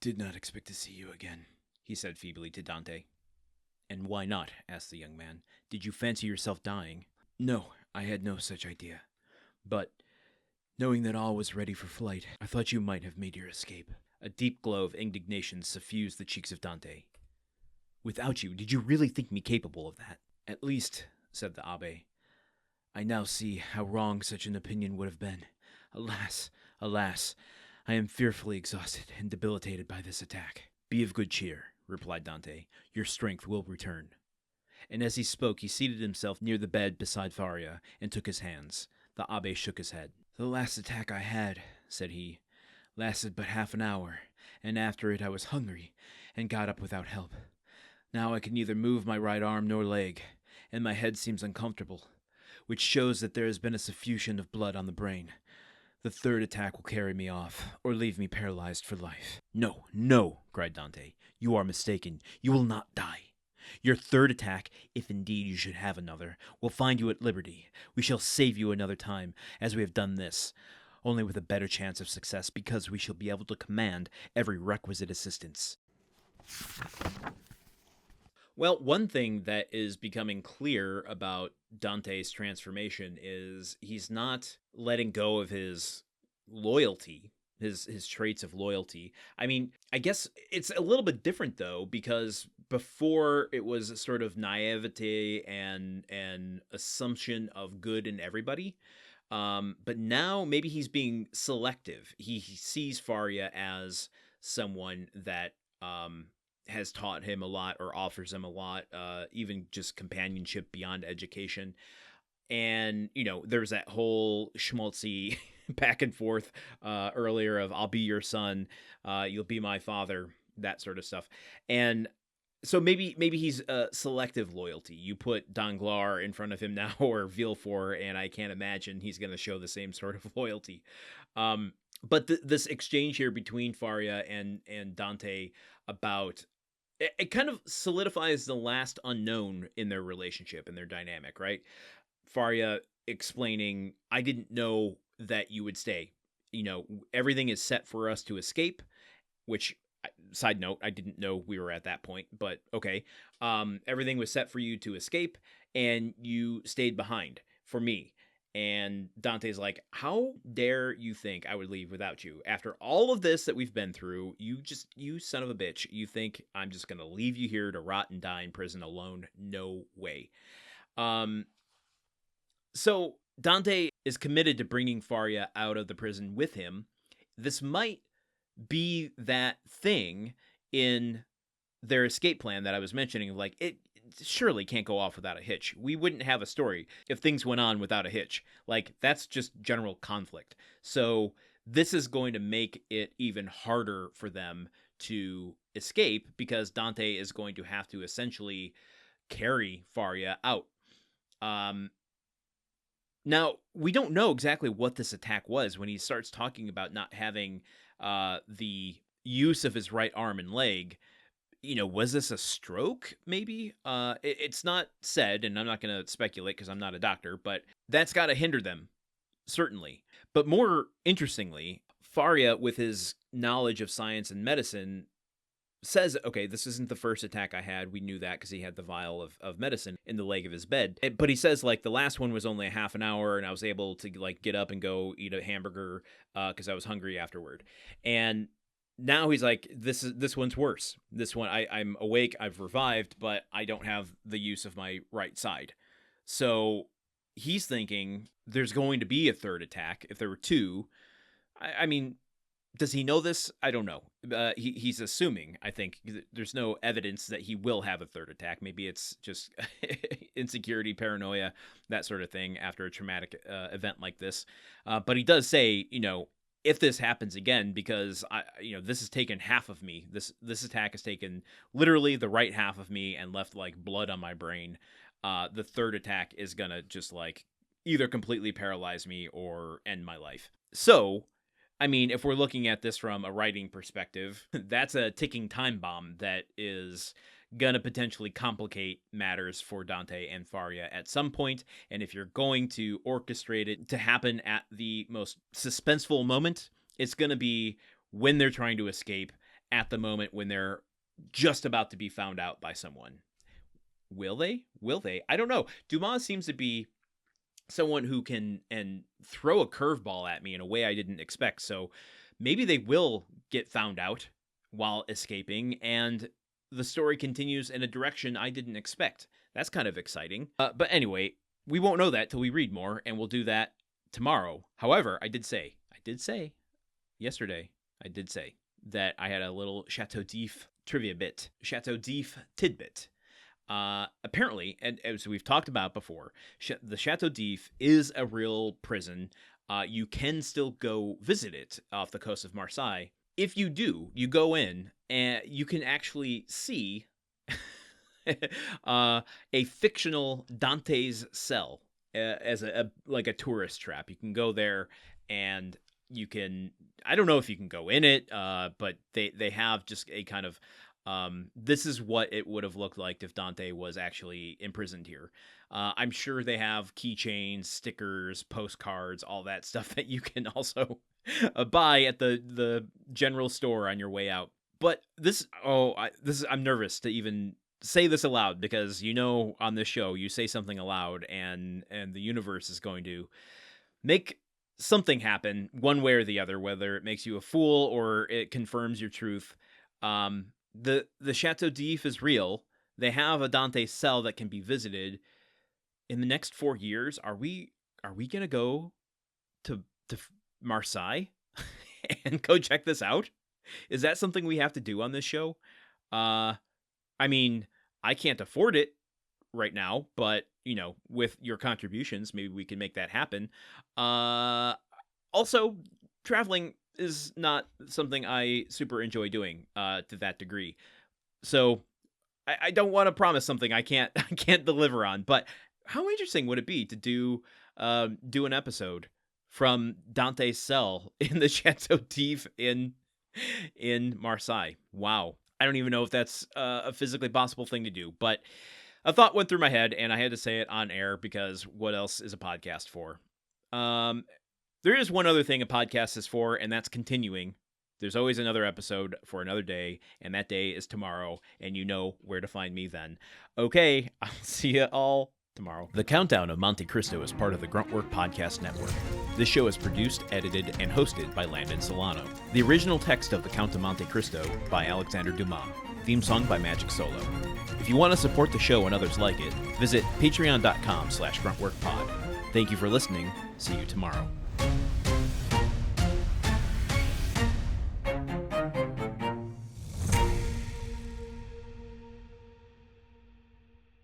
did not expect to see you again, he said feebly to Dante. And why not? Asked the young man. Did you fancy yourself dying? No, I had no such idea. But, knowing that all was ready for flight, I thought you might have made your escape. A deep glow of indignation suffused the cheeks of Dante. Without you, did you really think me capable of that? At least, said the abbé, I now see how wrong such an opinion would have been. Alas, alas, I am fearfully exhausted and debilitated by this attack. Be of good cheer, replied Dante. Your strength will return. And as he spoke, he seated himself near the bed beside Faria and took his hands. The abbé shook his head. The last attack I had, said he, lasted but half an hour, and after it I was hungry and got up without help. Now I can neither move my right arm nor leg, and my head seems uncomfortable, which shows that there has been a suffusion of blood on the brain. The third attack will carry me off, or leave me paralyzed for life. No, no, cried Dante. You are mistaken. You will not die. Your third attack, if indeed you should have another, will find you at liberty. We shall save you another time, as we have done this, only with a better chance of success, because we shall be able to command every requisite assistance. Well, one thing that is becoming clear about Dante's transformation is he's not letting go of his loyalty, his traits of loyalty. I mean, I guess it's a little bit different, though, because before it was a sort of naivete and an assumption of good in everybody. But now maybe he's being selective. He sees Faria as someone that has taught him a lot or offers him a lot, even just companionship beyond education. And, you know, there's that whole schmaltzy back and forth earlier of I'll be your son, you'll be my father, that sort of stuff. And so maybe he's selective loyalty. You put Danglars in front of him now or Villefort, and I can't imagine he's going to show the same sort of loyalty. But this exchange here between Faria and Dante about it kind of solidifies the last unknown in their relationship and their dynamic, right? Faria explaining, I didn't know that you would stay. You know, everything is set for us to escape, which, side note, I didn't know we were at that point, but okay. Everything was set for you to escape, and you stayed behind for me. And Dante's like, how dare you think I would leave without you? After all of this that we've been through, you son of a bitch, you think I'm just going to leave you here to rot and die in prison alone? No way. So Dante is committed to bringing Faria out of the prison with him. This might be that thing in their escape plan that I was mentioning, like it surely can't go off without a hitch. We wouldn't have a story if things went on without a hitch. Like, that's just general conflict. So this is going to make it even harder for them to escape because Dante is going to have to essentially carry Faria out. Now, we don't know exactly what this attack was when he starts talking about not having the use of his right arm and leg. You know, was this a stroke, maybe? It's not said, and I'm not going to speculate because I'm not a doctor, but that's got to hinder them, certainly. But more interestingly, Faria, with his knowledge of science and medicine, says, okay, this isn't the first attack I had. We knew that because he had the vial of medicine in the leg of his bed. But he says, like, the last one was only a half an hour, and I was able to, like, get up and go eat a hamburger because I was hungry afterward. And now he's like, this one's worse. This one, I'm awake, I've revived, but I don't have the use of my right side. So he's thinking there's going to be a third attack. If there were two, I mean, does he know this? I don't know. He's assuming, I think. There's no evidence that he will have a third attack. Maybe it's just insecurity, paranoia, that sort of thing after a traumatic event like this. But he does say, you know, if this happens again, because this has taken half of me, this attack has taken literally the right half of me and left like blood on my brain. The third attack is gonna just like either completely paralyze me or end my life. So, I mean, if we're looking at this from a writing perspective, that's a ticking time bomb that is gonna potentially complicate matters for Dante and Faria at some point. And if you're going to orchestrate it to happen at the most suspenseful moment, it's gonna be when they're trying to escape at the moment when they're just about to be found out by someone. Will they? I don't know. Dumas seems to be someone who can throw a curveball at me in a way I didn't expect. So maybe they will get found out while escaping, and the story continues in a direction I didn't expect. That's kind of exciting. But anyway, we won't know that till we read more, and we'll do that tomorrow. However, I did say yesterday, that I had a little Chateau d'If trivia bit, Chateau d'If tidbit. Apparently, and as we've talked about before, the Chateau d'If is a real prison. You can still go visit it off the coast of Marseille. If you do, you go in and you can actually see a fictional Dante's cell as like a tourist trap. You can go there and you can, I don't know if you can go in it, but they have just a kind of, this is what it would have looked like if Dante was actually imprisoned here. I'm sure they have keychains, stickers, postcards, all that stuff that you can also buy at the general store on your way out. But I'm nervous to even say this aloud, because on this show you say something aloud and the universe is going to make something happen one way or the other, whether it makes you a fool or it confirms your truth. The Chateau d'If is real. They have a Dante cell that can be visited. In the next 4 years, are we gonna go to Marseille and go check this out? Is that something we have to do on this show? I mean, I can't afford it right now, but with your contributions, maybe we can make that happen. Also, traveling is not something I super enjoy doing to that degree. So I don't want to promise something I can't deliver on. But how interesting would it be to do an episode from Dante's cell in the Chateau d'If in Marseille? Wow. I don't even know if that's a physically possible thing to do, but a thought went through my head and I had to say it on air, because what else is a podcast for? There is one other thing a podcast is for, and that's continuing. There's always another episode for another day, and that day is tomorrow, and you know where to find me then. Okay, I'll see you all tomorrow. The Countdown of Monte Cristo is part of the Gruntwork Podcast Network. This show is produced, edited, and hosted by Landon Solano. The original text of The Count of Monte Cristo by Alexandre Dumas. Theme song by Magic Solo. If you want to support the show and others like it, visit patreon.com/gruntworkpod. Thank you for listening. See you tomorrow.